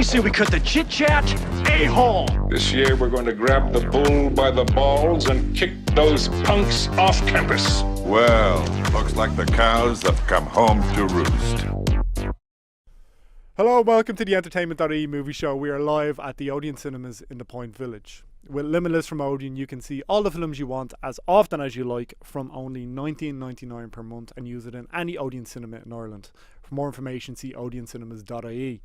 you say we cut the chit-chat? A-hole! This year we're going to grab the bull by the balls and kick those punks off campus. Well, looks like the cows have come home to roost. Hello, welcome to the Entertainment.ie movie show. We are live at the Odeon Cinemas in the Point Village. With Limitless from Odeon, you can see all the films you want as often as you like from only $19.99 per month and use it in any Odeon cinema in Ireland. For more information, see odeoncinemas.ie.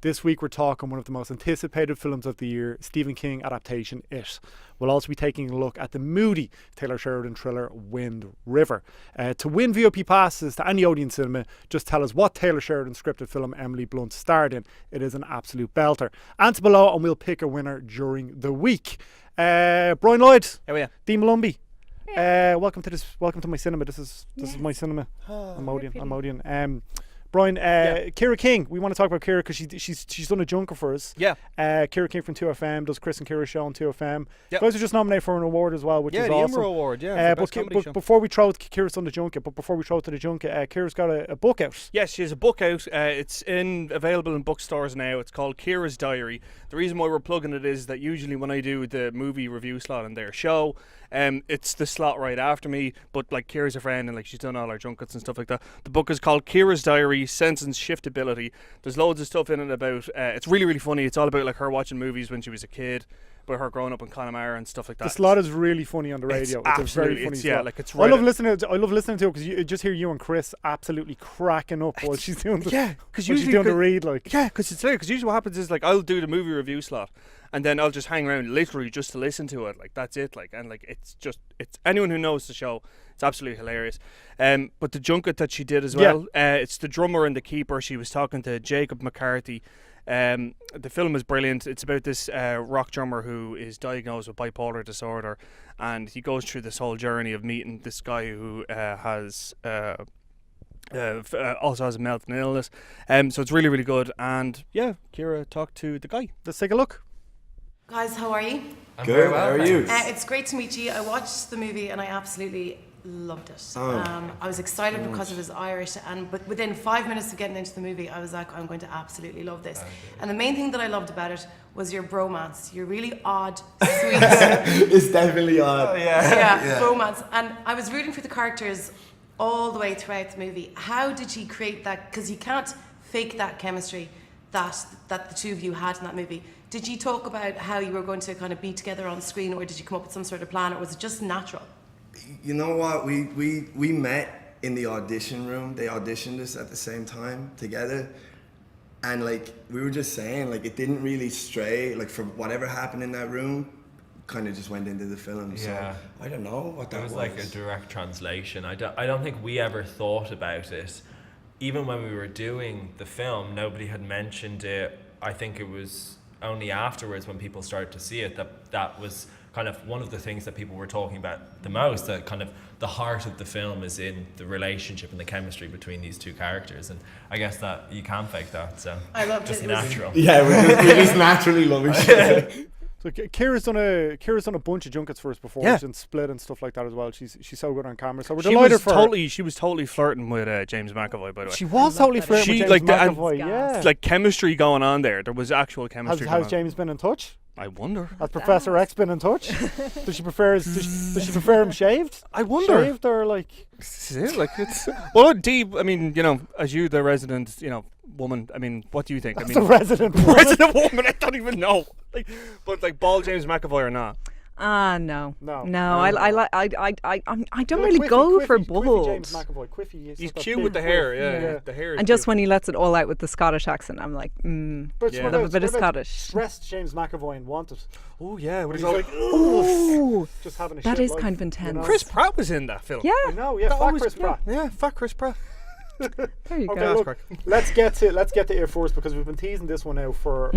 This week we're talking one of the most anticipated films of the year, Stephen King adaptation, It. We'll also be taking a look at the moody Taylor Sheridan thriller, Wind River. To win VIP passes to any Odeon cinema, just tell us what Taylor Sheridan scripted film Emily Blunt starred in. It is an absolute belter. Answer below and we'll pick a winner during the week. Brian Lloyd, Dean Malumbi. Welcome to my cinema. This is my cinema. I'm Odeon. Brian, Ciara King. We want to talk about Ciara because she's done a junker for us. Yeah. Ciara King from 2FM does Chris and Ciara show on 2FM. Yep. Guys are just nominated for an award as well, which is awesome. The Imra Award. Yeah. But before we throw it, Ciara's done the junket. But before we throw it to the junket, Ciara's got a book out. Yes, she has a book out. It's available in bookstores now. It's called Ciara's Diary. The reason why we're plugging it is that usually when I do the movie review slot on their show, it's the slot right after me, but like Ciara's a friend and like she's done all our junkets and stuff like that. The book is called Ciara's Diary, Sense and Shiftability. There's loads of stuff in it about it's really, really funny. It's all about like her watching movies when she was a kid, about her growing up in Connemara and stuff like that. The slot is really funny on the radio. It's a very funny slot. It's right. I love listening to it because you just hear you and Chris absolutely cracking up while she's doing the read. Because it's like, because usually what happens is like I'll do the movie review slot and then I'll just hang around literally just to listen to it. Like that's it. Like and like it's anyone who knows the show, it's absolutely hilarious. But the junket that she did as well, it's The Drummer and the Keeper. She was talking to Jacob McCarthy. The film is brilliant. It's about this rock drummer who is diagnosed with bipolar disorder, and he goes through this whole journey of meeting this guy who also has a mental illness. So it's really, really good. And yeah, Ciara talked to the guy. Let's take a look. Guys, how are you? I'm good. How are you? It's great to meet you. I watched the movie and I absolutely loved it. I was excited because it was Irish, but within 5 minutes of getting into the movie, I was like, I'm going to absolutely love this. And the main thing that I loved about it was your bromance. You're really odd, sweet. It's definitely odd. Yeah, bromance. And I was rooting for the characters all the way throughout the movie. How did she create that? Because you can't fake that chemistry that the two of you had in that movie. Did you talk about how you were going to kind of be together on screen, or did you come up with some sort of plan, or was it just natural? You know what? We met in the audition room. They auditioned us at the same time together. And like we were just saying, like it didn't really stray, like from whatever happened in that room, kind of just went into the film. Yeah. So I don't know what that was. It was like a direct translation. I don't think we ever thought about it. Even when we were doing the film, nobody had mentioned it. I think it was only afterwards when people started to see it that was kind of one of the things that people were talking about the most, that kind of the heart of the film is in the relationship and the chemistry between these two characters, and I guess that you can't fake that, so I loved just it. natural. Yeah, we just naturally love each other. So Ciara's done a bunch of junkets for us before, and Split and stuff like that as well. She's so good on camera. So we're delighted for her. She was totally flirting with James McAvoy, by the way. She was totally flirting with James McAvoy. Like chemistry going on there. There was actual chemistry. Has James been in touch? I wonder. Has Professor X been in touch? Does she prefer him shaved? I wonder. Shaved or like? Like it's well, Dee. I mean, you know, as you, the resident, you know, woman. I mean, what do you think? That's the resident woman. I don't even know. Like, but like, bald James McAvoy or not? No. I don't really go for bald. James McAvoy. Quiffy. He's cute with the hair. The hair. And just when he lets it all out with the Scottish accent, I'm like, love a bit of Scottish. Stressed James McAvoy and Wanted. Oh yeah, when he's like, ooh, just having a that shit is life, kind of intense. You know? Chris Pratt was in that film. Yeah. I know. Yeah, fat Chris Pratt. Yeah, fat Chris Pratt. There you go. Look, let's get to it first, because we've been teasing this one out for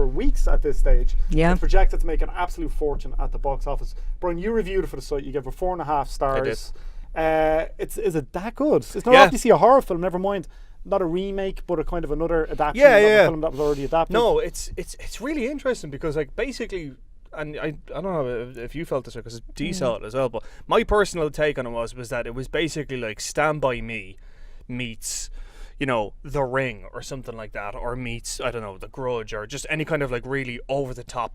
weeks at this stage. Yeah. It's projected to make an absolute fortune at the box office. Brian, you reviewed it for the site. You gave it 4.5 stars. I did. Is it that good? It's not often you see a horror film. Never mind, not a remake, but a kind of another adaptation of a film that was already adapted. No, it's really interesting because like basically. And I don't know if you felt this way, because Dee saw it as well, but my personal take on it was that it was basically like Stand By Me meets, you know, The Ring or something like that, or meets, I don't know, The Grudge, or just any kind of like really over the top,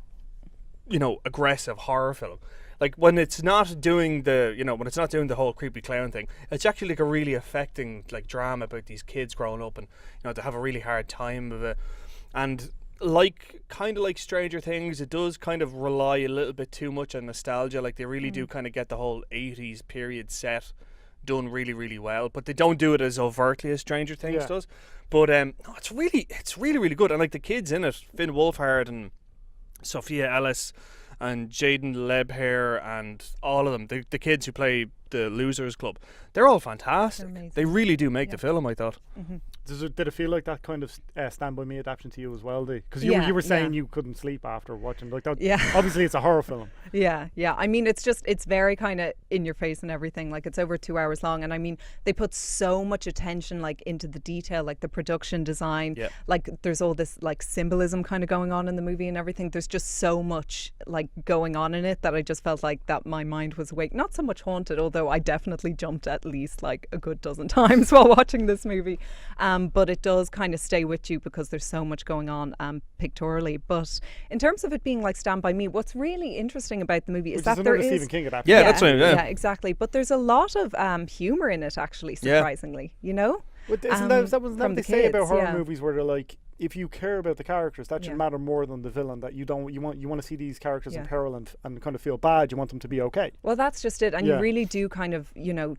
you know, aggressive horror film. Like when it's not doing when it's not doing the whole creepy clown thing, it's actually like a really affecting like drama about these kids growing up and, you know, they have a really hard time of it. And kind of like Stranger Things, it does kind of rely a little bit too much on nostalgia. Like they really do kind of get the whole 80s period set done really, really well, but they don't do it as overtly as Stranger Things does. But no, it's really, really good. And like the kids in it, Finn Wolfhard and Sophia Ellis and Jaden Lebhair and all of them, the kids who play the Losers Club, they're all fantastic. They really do make the film, I thought. Did it feel like that kind of Stand By Me adaptation to you as well, Dee? Because you were saying you couldn't sleep after watching like that. Yeah. Obviously, it's a horror film. Yeah. I mean, it's very kind of in your face and everything. Like it's over 2 hours long, and I mean, they put so much attention like into the detail, like the production design. Yeah. Like there's all this like symbolism kind of going on in the movie and everything. There's just so much like going on in it that I just felt like that my mind was awake. Not so much haunted, although I definitely jumped at least like a good dozen times while watching this movie. But it does kind of stay with you because there's so much going on pictorially. But in terms of it being like Stand By Me, what's really interesting about the movie is that there is Stephen King adaptation. That's right. Yeah, exactly. But there's a lot of humour in it, actually, surprisingly. You know, But isn't that what they say about horror kids, movies, where they're like, if you care about the characters, that should matter more than the villain. That you want to see these characters in peril and kind of feel bad. You want them to be okay. Well, that's just it, and you really do kind of, you know,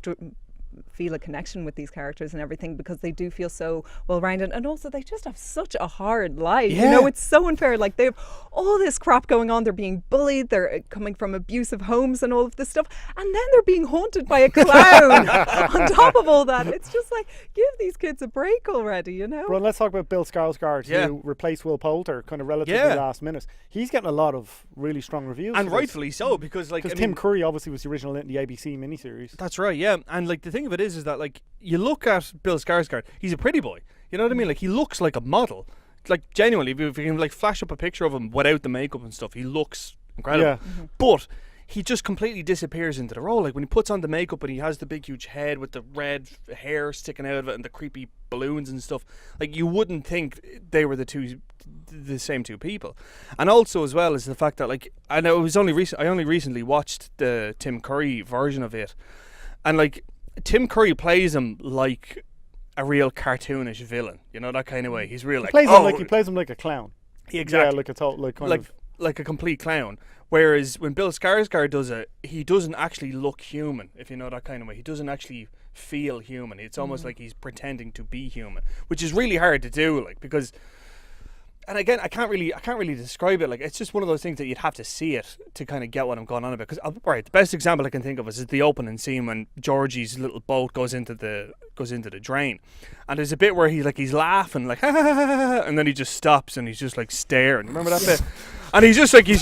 feel a connection with these characters and everything, because they do feel so well rounded, and also they just have such a hard life. You know, it's so unfair. Like they have all this crap going on. They're being bullied, they're coming from abusive homes and all of this stuff, and then they're being haunted by a clown on top of all that. It's just like, give these kids a break already, you know. Well, let's talk about Bill Skarsgård, who replaced Will Poulter kind of relatively last minute. He's getting a lot of really strong reviews, and rightfully so, because Tim Curry obviously was the original in the ABC miniseries. That's right, yeah. And like the thing of it is that like you look at Bill Skarsgård, he's a pretty boy. You know what I mean? Like he looks like a model. Like genuinely, if you can like flash up a picture of him without the makeup and stuff, he looks incredible. Yeah. But he just completely disappears into the role. Like when he puts on the makeup and he has the big huge head with the red hair sticking out of it and the creepy balloons and stuff, like you wouldn't think they were the same two people. And also as well is the fact that like I know it was only I only recently watched the Tim Curry version of it, and like Tim Curry plays him like a real cartoonish villain, you know, that kind of way. He's real like he plays him like a clown. Exactly. Yeah, like a complete clown. Whereas when Bill Skarsgård does it, he doesn't actually look human, if you know that kind of way. He doesn't actually feel human. It's almost like he's pretending to be human, which is really hard to do, like, because, and again, I can't really describe it. Like, it's just one of those things that you'd have to see it to kind of get what I'm going on about. Because, right, the best example I can think of is the opening scene when Georgie's little boat goes into the drain, and there's a bit where he's laughing like, ha, ha, ha, ha, and then he just stops and he's just like staring. Remember that bit? And he's just like he's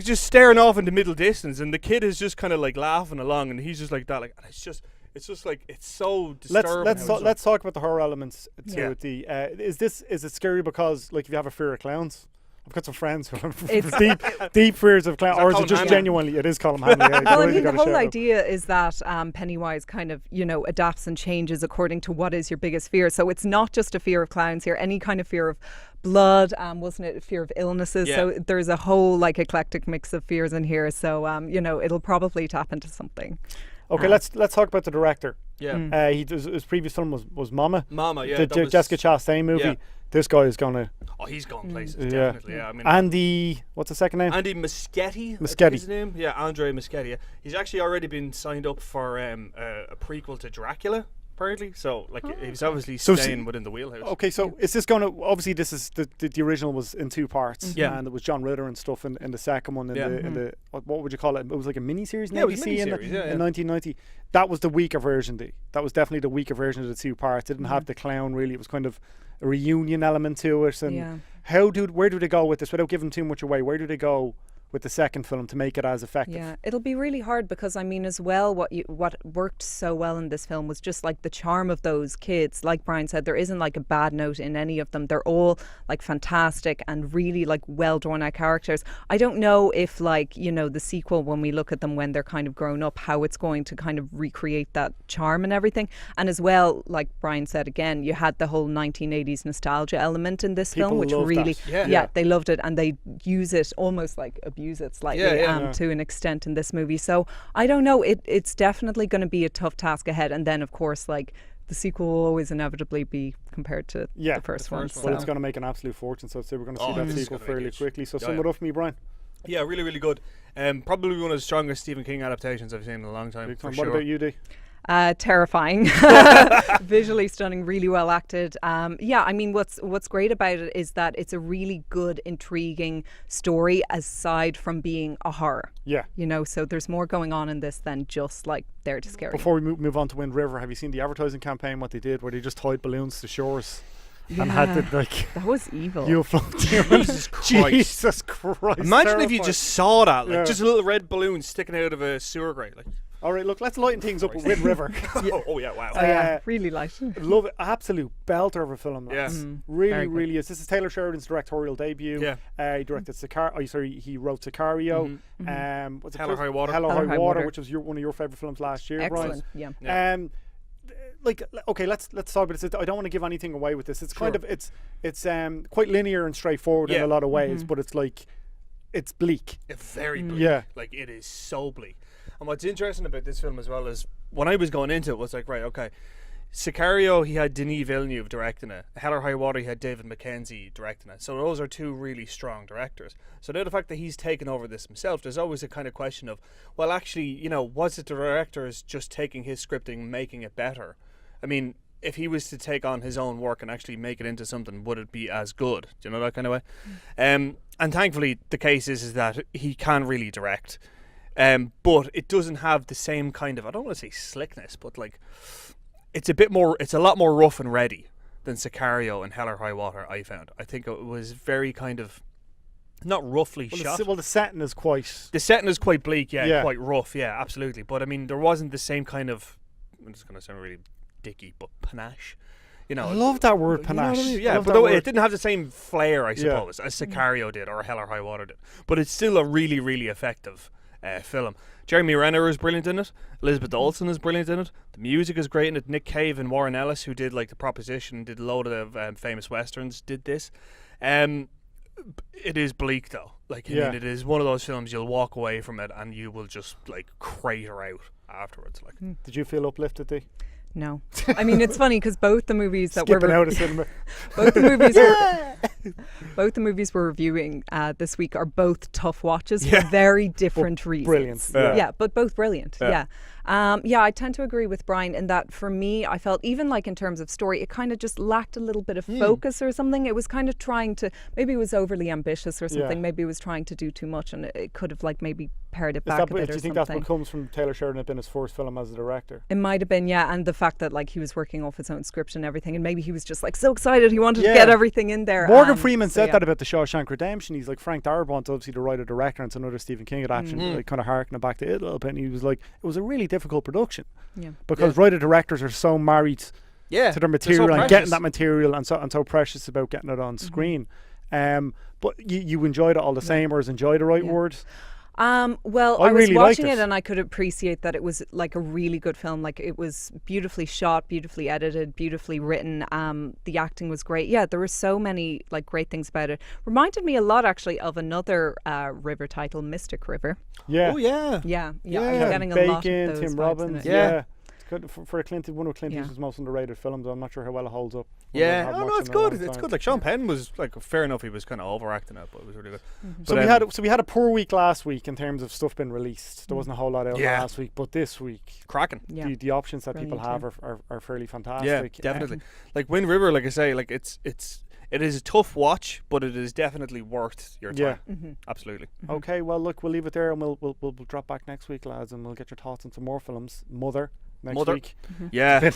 just staring off in the middle distance, and the kid is just kind of like laughing along, and he's just like that, like, and it's just like, it's so disturbing. Let's talk about the horror elements to it. Is it scary because like if you have a fear of clowns? I've got some friends who have deep fears of clowns, or is it just genuinely? It is Colm Hanley. Well, I mean, the whole idea is that Pennywise kind of, you know, adapts and changes according to what is your biggest fear. So it's not just a fear of clowns here. Any kind of fear of blood, wasn't it? Fear of illnesses. Yeah. So there's a whole like eclectic mix of fears in here. So you know, it'll probably tap into something. Okay, let's talk about the director. Yeah. His previous film was Mama. Mama, yeah. The Jessica Chastain movie. Yeah. This guy is gonna. Oh, he's gone places. Definitely. Yeah. I mean, Andy, what's the second name? Andy Muschietti. His name. Yeah, Andre Muschietti. He's actually already been signed up for a prequel to Dracula. Apparently, so like he's obviously staying within the wheelhouse. Okay, so is this going to? Obviously, this is the original was in two parts. Yeah, and it was John Ritter and stuff in the second one. In the what would you call it? It was like a miniseries. Yeah, it was a miniseries. In 1990. That was the weaker version. That was definitely the weaker version of the two parts. It didn't have the clown really. It was kind of a reunion element to it. And where do they go with this without giving too much away? Where do they go with the second film to make it as effective. Yeah, it'll be really hard because I mean, as well, what worked so well in this film was just like the charm of those kids. Like Brian said, there isn't like a bad note in any of them. They're all like fantastic and really like well drawn out characters. I don't know if like, you know, the sequel, when we look at them when they're kind of grown up, how it's going to kind of recreate that charm and everything. And as well, like Brian said again, you had the whole 1980s nostalgia element in this film, which really, they loved it, and they use it almost like abuse it slightly to an extent in this movie. So I don't know, it's definitely going to be a tough task ahead. And then of course, like, the sequel will always inevitably be compared to the first one. Well, it's going to make an absolute fortune, so I'd say we're going to see that sequel fairly quickly. So sum it up for me, Brian. Yeah, really, really good. Probably one of the strongest Stephen King adaptations I've seen in a long time. What about you, Dee? Terrifying. Visually stunning, really well acted. Yeah, I mean, what's great about it is that it's a really good, intriguing story aside from being a horror. Yeah. You know, so there's more going on in this than just like there to scare you. Before we move on to Wind River, have you seen the advertising campaign, what they did, where they just tied balloons to shores? And had to, like, that was evil. You Jesus Christ. Jesus Christ. Imagine if you just saw that, like just a little red balloon sticking out of a sewer grate. Like. All right, look, let's lighten things up with Wind River. Oh yeah, wow. Really liked it. Love it. Absolute belter of a film. Yeah. Really, really is. This is Taylor Sheridan's directorial debut. Yeah. He directed he wrote Sicario. What's it Hell or High Water. Hell or High Water, which was one of your favourite films last year, Excellent. Brian. Yeah. Like, okay, let's talk about this. I don't want to give anything away with this. It's kind of it's quite linear and straightforward in a lot of ways, but it's like it's bleak. It's very bleak. Yeah. Like, it is so bleak. And what's interesting about this film as well is when I was going into it was like, right, okay, Sicario, he had Denis Villeneuve directing it. Hell or High Water, he had David Mackenzie directing it. So those are two really strong directors. So now the fact that he's taken over this himself, there's always a kind of question of, well, actually, you know, was it the directors just taking his scripting, making it better? I mean, if he was to take on his own work and actually make it into something, would it be as good? Do you know, that kind of way? And thankfully, the case is that he can really direct. But it doesn't have the same kind of, I don't want to say slickness, but like, it's a lot more rough and ready than Sicario and Hell or High Water, I found. I think it was very kind of, not roughly shot. The setting is quite... The setting is quite bleak, quite rough, absolutely. But I mean, there wasn't the same kind of, I'm just going to sound really dicky, but panache. You know, I love that word, panache. You know what I mean? Yeah, but it didn't have the same flair, I suppose, as Sicario did or Hell or High Water did. But it's still a really, really effective film. Jeremy Renner is brilliant in it. Elizabeth Olsen is brilliant in it. The music is great in it. Nick Cave and Warren Ellis, who did like The Proposition, did a load of famous westerns, did this. It is bleak though. Like, I mean, it is one of those films you'll walk away from it and you will just like crater out afterwards. Like, did you feel uplifted, Dee? No. I mean, it's funny because both the movies that Skipping out of cinema. both the movies we're reviewing this week are both tough watches for very different reasons. Brilliant. Yeah, but both brilliant. Yeah. I tend to agree with Brian in that for me, I felt even like in terms of story, it kind of just lacked a little bit of focus or something. It was kind of trying to, maybe it was overly ambitious or something. Yeah. Maybe it was trying to do too much and it could have like maybe pared it back a bit or something. Do you think that's what comes from Taylor Sheridan being his first film as a director? It might have been, yeah. And the fact that like he was working off his own script and everything, and maybe he was just like so excited he wanted to get everything in there. Morgan Freeman said that about The Shawshank Redemption. He's like, Frank Darabont, obviously the writer director, and it's another Stephen King adaptation, like kind of harkening back to it a little bit. And he was like, it was a really difficult production. Because writer directors are so married to their material and getting that material and so precious about getting it on screen. But you enjoyed it all the same, or is enjoy the right word? Well, I was really watching it and I could appreciate that it was like a really good film. Like, it was beautifully shot, beautifully edited, beautifully written. The acting was great. Yeah, there were so many like great things about it. Reminded me a lot actually of another River title, Mystic River. Yeah. Oh yeah. Yeah. I'm getting Bacon, a lot of those Tim vibes Robbins. in it. Yeah. Good for one of Clint Eastwood's most underrated films. I'm not sure how well it holds up. Yeah, it's good. It's good. Like, Sean Penn was like, fair enough. He was kind of overacting it, but it was really good. So we had a poor week last week in terms of stuff being released. There wasn't a whole lot out last week, but this week, cracking. The options that people have are fairly fantastic. Yeah, definitely. Like Wind River, like I say, like it is a tough watch, but it is definitely worth your time. Yeah, absolutely. Okay, well look, we'll leave it there, and we'll drop back next week, lads, and we'll get your thoughts on some more films. Mother. Next week. Yeah. Another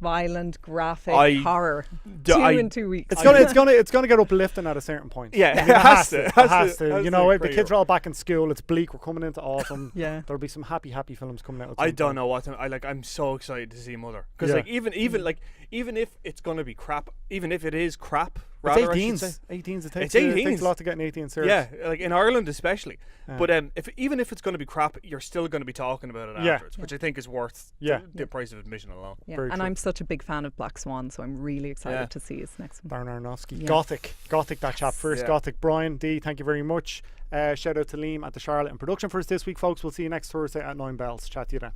violent, graphic horror. In 2 weeks. It's gonna get uplifting at a certain point. Yeah, it has to. It has to. has You know, to if the kids are all back in school, it's bleak. We're coming into autumn. Yeah. There'll be some happy films coming out. I don't know what I'm so excited to see Mother, because like even if it's gonna be crap, even if it is crap, rather, it's 18s. I should say. 18s. It It's takes 18s. a lot to get an 18 series. Yeah, like in Ireland especially. But even if it's going to be crap, you're still going to be talking about it afterwards, which I think is worth the price of admission alone. Yeah. Very And true. I'm such a big fan of Black Swan, so I'm really excited to see his next one. Darren Aronofsky. Yeah. Gothic, that chap first. Yeah. Gothic. Brian D, thank you very much. Shout out to Liam at the Charlotte in production for us this week, folks. We'll see you next Thursday at 9 bells. Chat to you then.